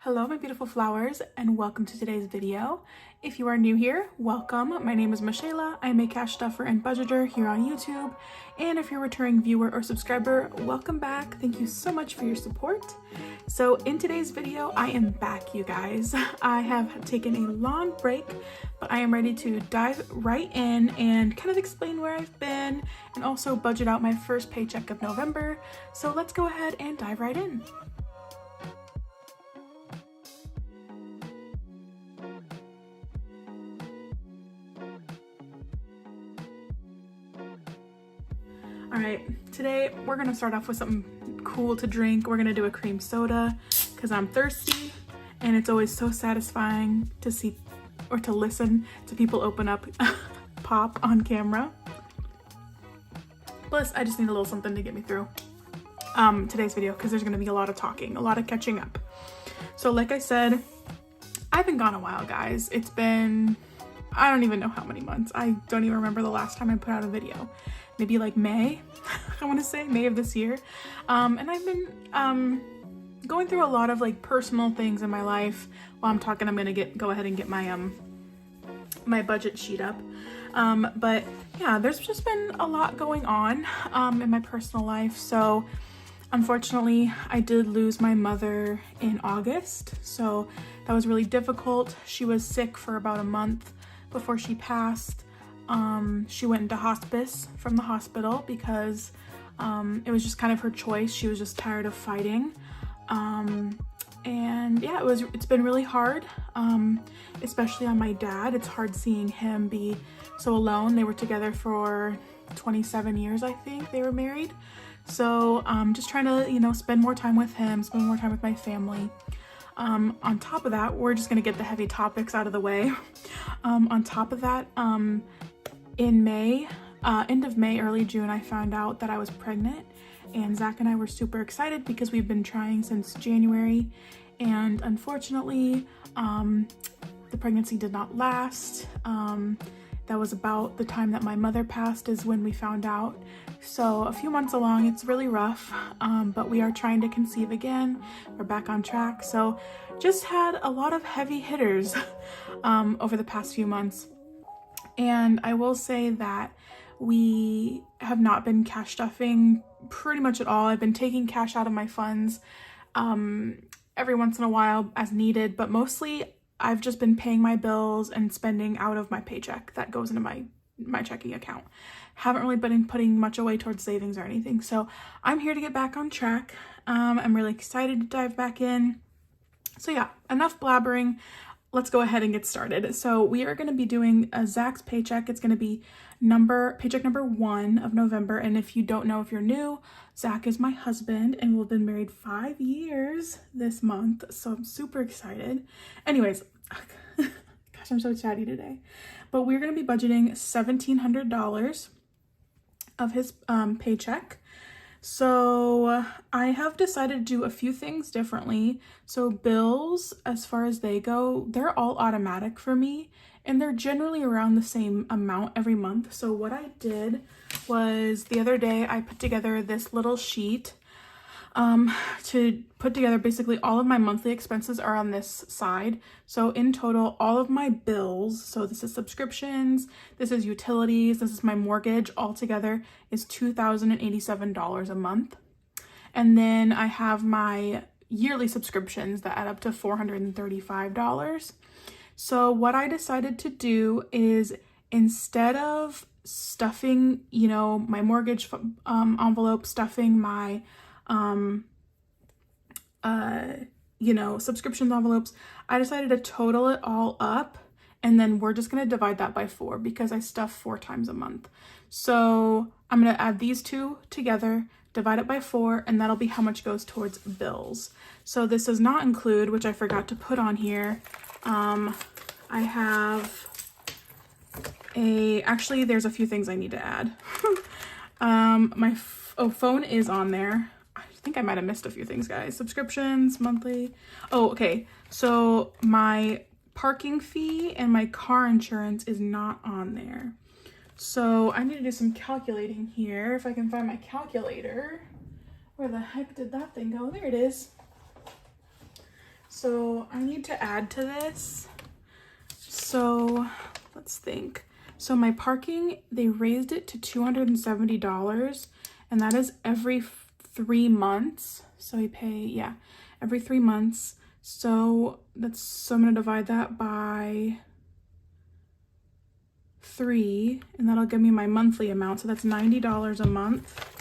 Hello my beautiful flowers and welcome to today's video. If you are new here, welcome. My name is Michaella. I am a cash stuffer and budgeter here on YouTube. And if you're a returning viewer or subscriber, welcome back. Thank you so much for your support. So in today's video, I am back, you guys. I have taken a long break, but I am ready to dive right in and kind of explain where I've been and also budget out my first paycheck of November. So let's go ahead and dive right in. All right, today we're gonna start off with something cool to drink. We're gonna do a cream soda because I'm thirsty and it's always so satisfying to see or to listen to people open up pop on camera. Plus, I just need a little something to get me through today's video because there's gonna be a lot of talking, a lot of catching up. So like I said, I've been gone a while, guys. It's been, I don't even know how many months. I don't even remember the last time I put out a video. Maybe like May, I want to say May of this year. And I've been going through a lot of like personal things in my life. While I'm talking, I'm gonna go ahead and get my my budget sheet up. But yeah, there's just been a lot going on in my personal life. So unfortunately, I did lose my mother in August. So that was really difficult. She was sick for about a month before she passed. She went into hospice from the hospital because it was just kind of her choice. She was just tired of fighting. And yeah, it's been really hard, especially on my dad. It's hard seeing him be so alone. They were together for 27 years, I think they were married. So just trying to, you know, spend more time with him, spend more time with my family. On top of that, we're just gonna get the heavy topics out of the way. On top of that, in May, end of May, early June, I found out that I was pregnant, and Zach and I were super excited because we've been trying since January, and unfortunately, the pregnancy did not last. That was about the time that my mother passed is when we found out. So a few months along, it's really rough, but we are trying to conceive again. We're back on track. So just had a lot of heavy hitters over the past few months. And I will say that we have not been cash stuffing pretty much at all. I've been taking cash out of my funds every once in a while as needed, but mostly I've just been paying my bills and spending out of my paycheck that goes into my checking account. Haven't really been putting much away towards savings or anything. So I'm here to get back on track. I'm really excited to dive back in. So yeah, enough blabbering. Let's go ahead and get started. So we are going to be doing a Zach's paycheck. It's going to be paycheck number 1 of November. And if you don't know, if you're new, Zach is my husband and we've been married 5 years this month. So I'm super excited. Anyways, gosh, I'm so chatty today. But we're going to be budgeting $1,700 of his paycheck. So I have decided to do a few things differently. So bills, as far as they go, they're all automatic for me and they're generally around the same amount every month. So what I did was the other day I put together this little sheet to put together basically all of my monthly expenses are on this side. So in total, all of my bills, so this is subscriptions, this is utilities, this is my mortgage, all together is $2,087 a month. And then I have my yearly subscriptions that add up to $435. So what I decided to do is instead of stuffing, you know, my mortgage envelope, stuffing my you know, subscriptions envelopes, I decided to total it all up and then we're just going to divide that by 4 because I stuff 4 times a month. So I'm going to add these two together, divide it by 4, and that'll be how much goes towards bills. So this does not include, which I forgot to put on here, I have actually there's a few things I need to add. My phone is on there. I think I might have missed a few things, guys. Subscriptions, monthly. Oh, okay. So my parking fee and my car insurance is not on there. So I need to do some calculating here. If I can find my calculator. Where the heck did that thing go? There it is. So I need to add to this. So let's think. So my parking, they raised it to $270, and that is every 3 months. So we pay, yeah, every 3 months. So I'm gonna divide that by 3, and that'll give me my monthly amount. So that's $90 a month.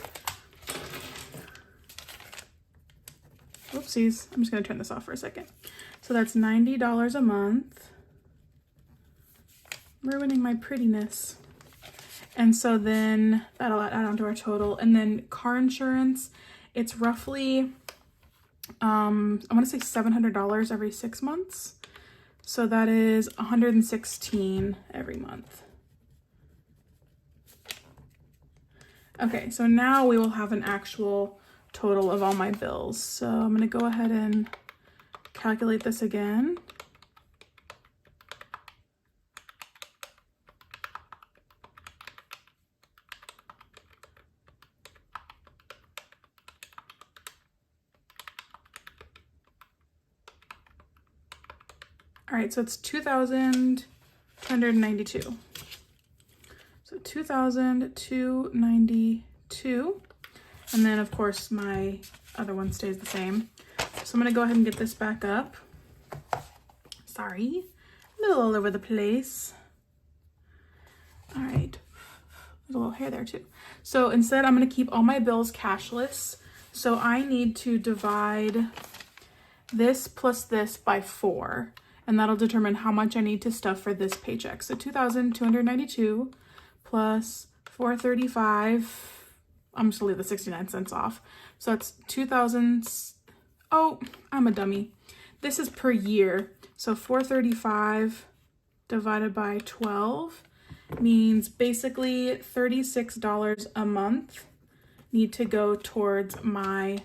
Whoopsies, I'm just gonna turn this off for a second. So that's $90 a month. Ruining my prettiness. And so then that'll add on to our total. And then car insurance, it's roughly, I wanna say $700 every 6 months. So that is $116 every month. Okay, so now we will have an actual total of all my bills. So I'm gonna go ahead and calculate this again. All right, so it's $2,292. So $2,292. And then of course my other one stays the same. So I'm gonna go ahead and get this back up. Sorry, a little all over the place. All right, there's a little hair there too. So instead I'm gonna keep all my bills cashless. So I need to divide this plus this by 4. And that'll determine how much I need to stuff for this paycheck. So 2,292 plus 435. I'm just gonna leave the 69 cents off. So that's 2,000. Oh, I'm a dummy. This is per year. So 435 divided by 12 means basically $36 a month need to go towards my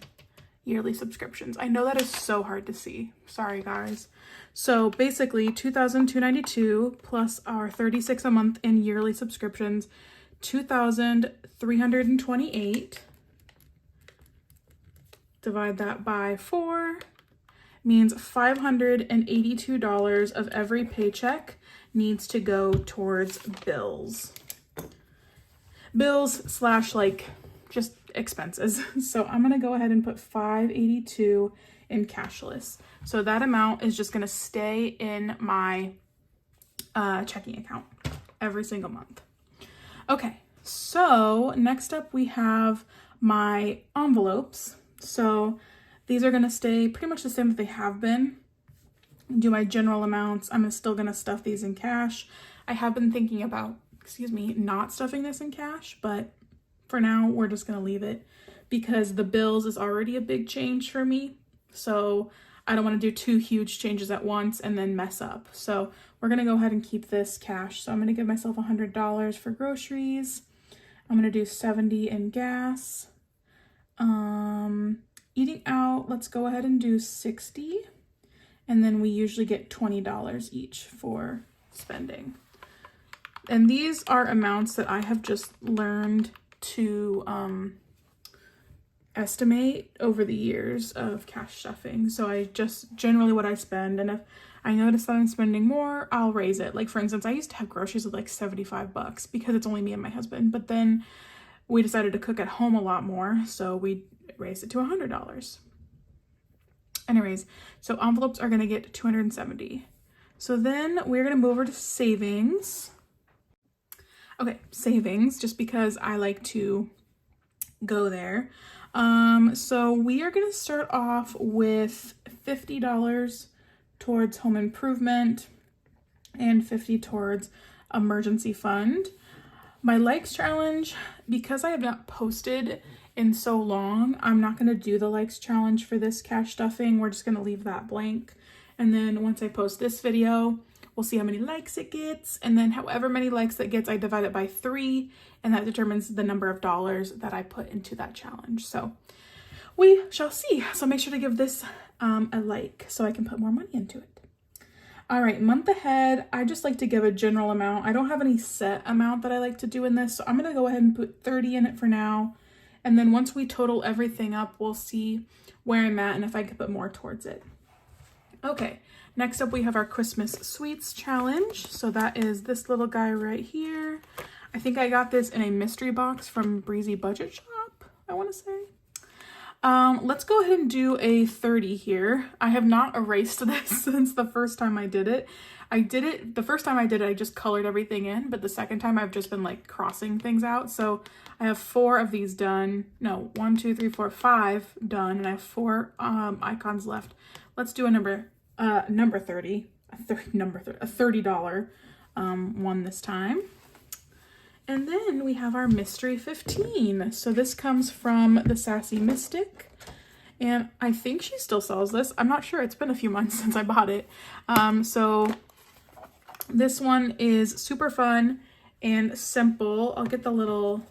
yearly subscriptions. I know that is so hard to see. Sorry, guys. So basically 2,292 plus our 36 a month in yearly subscriptions, 2,328. Divide that by 4 means $582 of every paycheck needs to go towards bills. Bills slash like just expenses. So I'm gonna go ahead and put 582 in cashless. So that amount is just gonna stay in my checking account every single month. Okay, so next up we have my envelopes. So these are gonna stay pretty much the same that they have been. Do my general amounts. I'm still gonna stuff these in cash. I have been thinking about, not stuffing this in cash, but for now we're just gonna leave it because the bills is already a big change for me. So I don't want to do 2 huge changes at once and then mess up. So we're gonna go ahead and keep this cash. So I'm gonna give myself $100 for groceries. I'm gonna do 70 in gas. Eating out, let's go ahead and do 60. And then we usually get $20 each for spending. And these are amounts that I have just learned to estimate over the years of cash stuffing. So I just generally what I spend, and if I notice that I'm spending more, I'll raise it. Like for instance, I used to have groceries with like $75 because it's only me and my husband, but then we decided to cook at home a lot more, so we raised it to $100. Anyways, so envelopes are gonna get 270. So then we're gonna move over to savings. Okay, savings, just because I like to go there. So we are gonna start off with $50 towards home improvement and $50 towards emergency fund. My likes challenge, because I have not posted in so long, I'm not gonna do the likes challenge for this cash stuffing. We're just gonna leave that blank. And then once I post this video, we'll see how many likes it gets. And then however many likes it gets, I divide it by 3, and that determines the number of dollars that I put into that challenge. So we shall see. So make sure to give this a like so I can put more money into it. All right, month ahead, I just like to give a general amount. I don't have any set amount that I like to do in this, so I'm gonna go ahead and put 30 in it for now. And then once we total everything up, we'll see where I'm at and if I could put more towards it. Okay, next up we have our Christmas sweets challenge. So that is this little guy right here. I think I got this in a mystery box from Breezy Budget Shop, I want to say. Let's go ahead and do a 30 here. I have not erased this since the first time I did it. The first time I did it, I just colored everything in, but the second time I've just been like crossing things out. So I have 4 of these done. No, 1, 2, 3, 4, 5 done, and I have 4 icons left. Let's do a number 30, a $30 one this time. And then we have our mystery 15. So this comes from the Sassy Mystic, and I think she still sells this. I'm not sure. It's been a few months since I bought it. So this one is super fun and simple. I'll get the little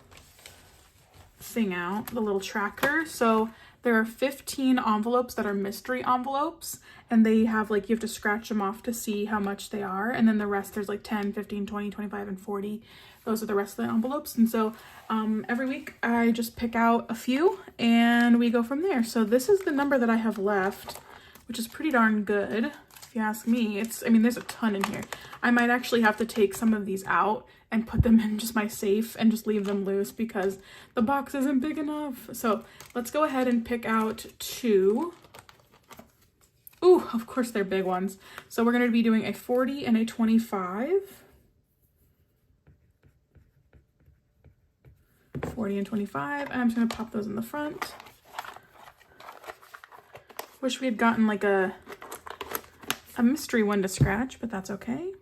thing out, the little tracker. So there are 15 envelopes that are mystery envelopes, and they have like, you have to scratch them off to see how much they are. And then the rest, there's like 10, 15, 20, 25, and 40. Those are the rest of the envelopes. And so every week I just pick out a few and we go from there. So this is the number that I have left, which is pretty darn good, if you ask me. I mean, there's a ton in here. I might actually have to take some of these out and put them in just my safe and just leave them loose because the box isn't big enough. So let's go ahead and pick out 2. Ooh, of course they're big ones. So we're going to be doing a 40 and a 25. 40 and 25, and I'm just going to pop those in the front. Wish we had gotten like a mystery one to scratch, but that's okay.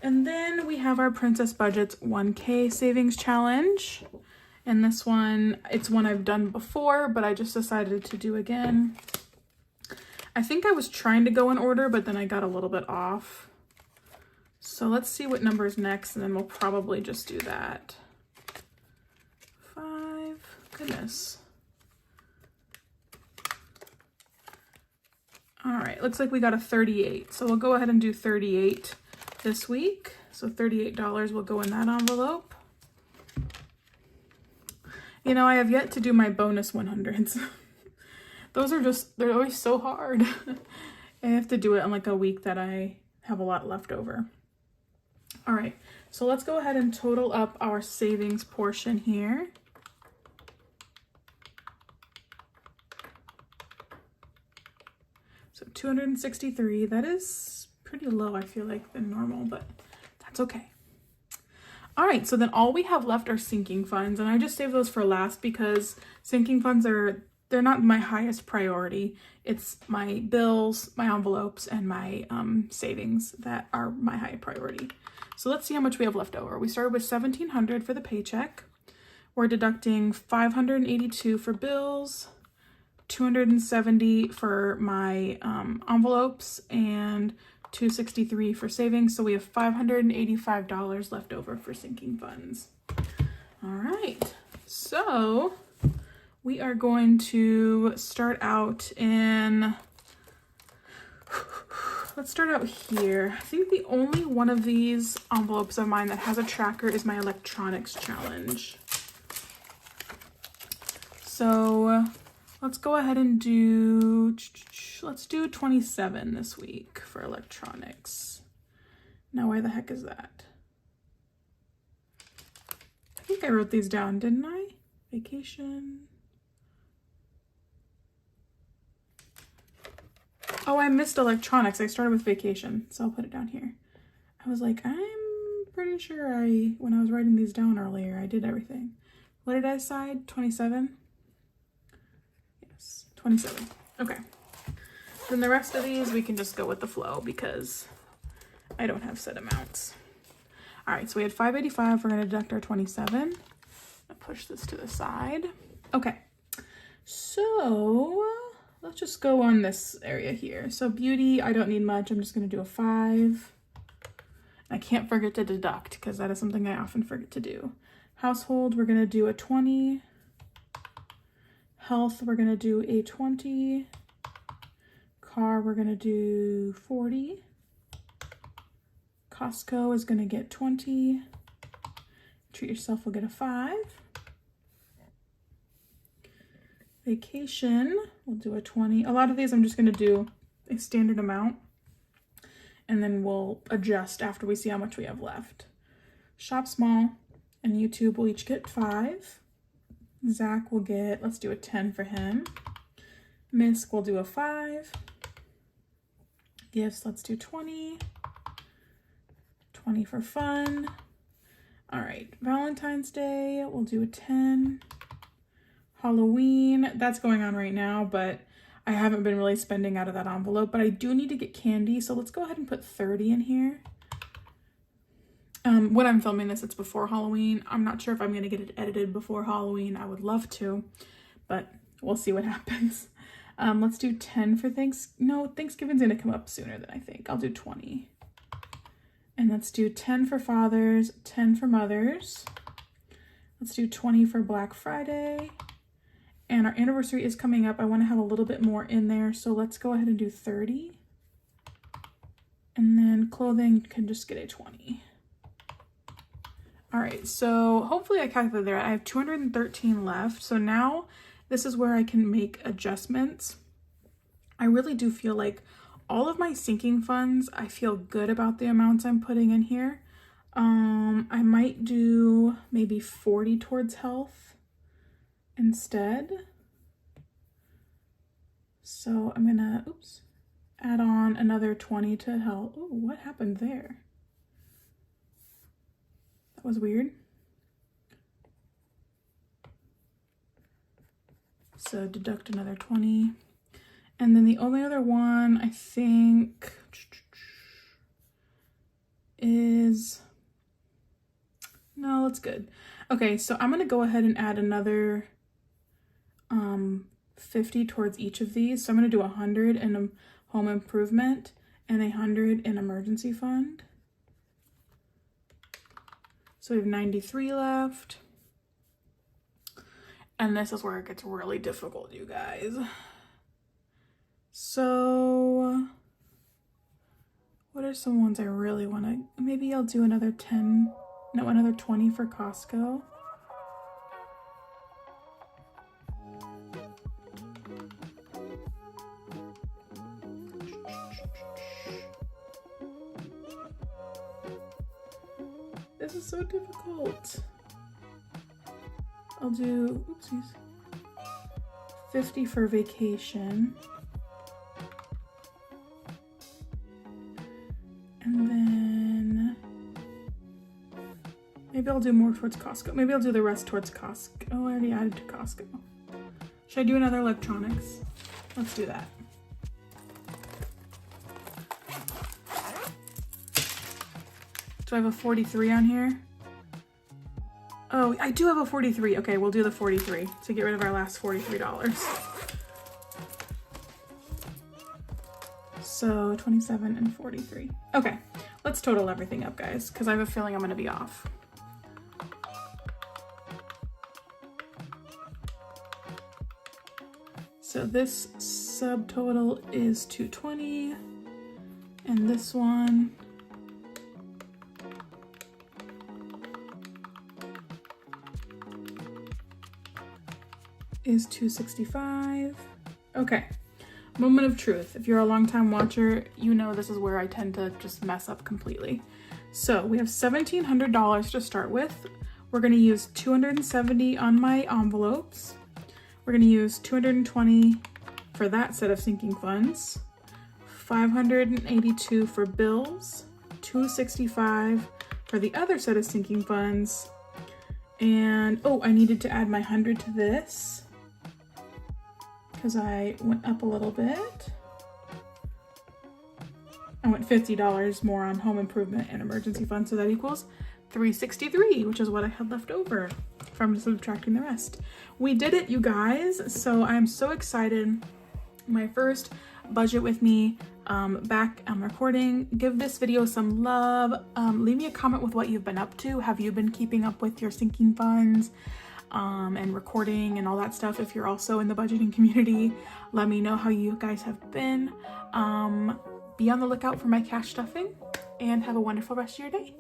And then we have our Princess Budget's 1K savings challenge. And this one, it's one I've done before, but I just decided to do again. I think I was trying to go in order, but then I got a little bit off. So let's see what number is next, and then we'll probably just do that. 5, goodness. All right, looks like we got a 38. So we'll go ahead and do 38 this week. So $38 will go in that envelope. You know, I have yet to do my bonus 100s. They're always so hard. I have to do it on like a week that I have a lot left over. All right, so let's go ahead and total up our savings portion here. So 263, that is pretty low, I feel like, than normal, but that's okay. All right, so then all we have left are sinking funds, and I just saved those for last because sinking funds they're not my highest priority. It's my bills, my envelopes, and my savings that are my high priority. So let's see how much we have left over. We started with $1,700 for the paycheck. We're deducting $582 for bills, $270 for my envelopes, and $263 for savings. So we have $585 left over for sinking funds. All right, so we are going to start out in, let's start out here. I think the only one of these envelopes of mine that has a tracker is my electronics challenge. So let's go ahead and let's do 27 this week for electronics. Now, where the heck is that? I think I wrote these down, didn't I? Vacation. Oh, I missed electronics. I started with vacation, so I'll put it down here. I was like, I'm pretty sure when I was writing these down earlier, I did everything. What did I decide? 27? 27. Okay. Then the rest of these, we can just go with the flow because I don't have set amounts. All right, so we had 585. We're going to deduct our 27. I'll push this to the side. Okay. So let's just go on this area here. So beauty, I don't need much. I'm just going to do a 5. I can't forget to deduct because that is something I often forget to do. Household, we're going to do a 20. Health, we're going to do a 20. Car, we're going to do 40. Costco is going to get 20. Treat yourself will get a 5. Vacation, we'll do a 20. A lot of these I'm just going to do a standard amount, and then we'll adjust after we see how much we have left. Shop Small and YouTube will each get 5. Zach will get, let's do a 10 for him. Misk will do a 5. Gifts, let's do 20. 20 for fun. All right, Valentine's Day, we'll do a 10. Halloween, that's going on right now, but I haven't been really spending out of that envelope, but I do need to get candy, so let's go ahead and put 30 in here. When I'm filming this, it's before Halloween. I'm not sure if I'm going to get it edited before Halloween. I would love to, but we'll see what happens. Let's do 10 for Thanksgiving's going to come up sooner than I think. I'll do 20. And let's do 10 for fathers, 10 for mothers. Let's do 20 for Black Friday. And our anniversary is coming up. I want to have a little bit more in there, so let's go ahead and do 30. And then clothing can just get a 20. All right, so hopefully I calculated there. I have 213 left. So now this is where I can make adjustments. I really do feel like all of my sinking funds, I feel good about the amounts I'm putting in here. I might do maybe 40 towards health instead. So I'm gonna, add on another 20 to health. Oh, what happened there? That was weird. So deduct another 20. And then the only other one I think is, no, that's good. Okay, so I'm gonna go ahead and add another 50 towards each of these. So I'm gonna do 100 in a home improvement and 100 in emergency fund. So we have 93 left. And this is where it gets really difficult, you guys. So what are some ones I really want to, maybe I'll do another 20 for Costco. This is so difficult. I'll do, 50 for vacation. And then maybe I'll do more towards Costco. Maybe I'll do the rest towards Costco. Oh, I already added to Costco. Should I do another electronics? Let's do that. Do I have a 43 on here? Oh, I do have a 43. Okay, we'll do the 43 to get rid of our last $43. So 27 and 43. Okay, let's total everything up, guys, because I have a feeling I'm gonna be off. So this subtotal is 220, and this one is 265. Okay, moment of truth. If you're a longtime watcher, you know this is where I tend to just mess up completely. So we have $1,700 to start with. We're gonna use 270 on my envelopes. We're gonna use 220 for that set of sinking funds, 582 for bills, 265 for the other set of sinking funds, and oh, I needed to add my 100 to this because I went up a little bit. I went $50 more on home improvement and emergency fund, so that equals $363, which is what I had left over from subtracting the rest. We did it, you guys. So I'm so excited. My first budget with me back on recording. Give this video some love. Leave me a comment with what you've been up to. Have you been keeping up with your sinking funds and recording and all that stuff? If you're also in the budgeting community, let me know how you guys have been. Be on the lookout for my cash stuffing and have a wonderful rest of your day.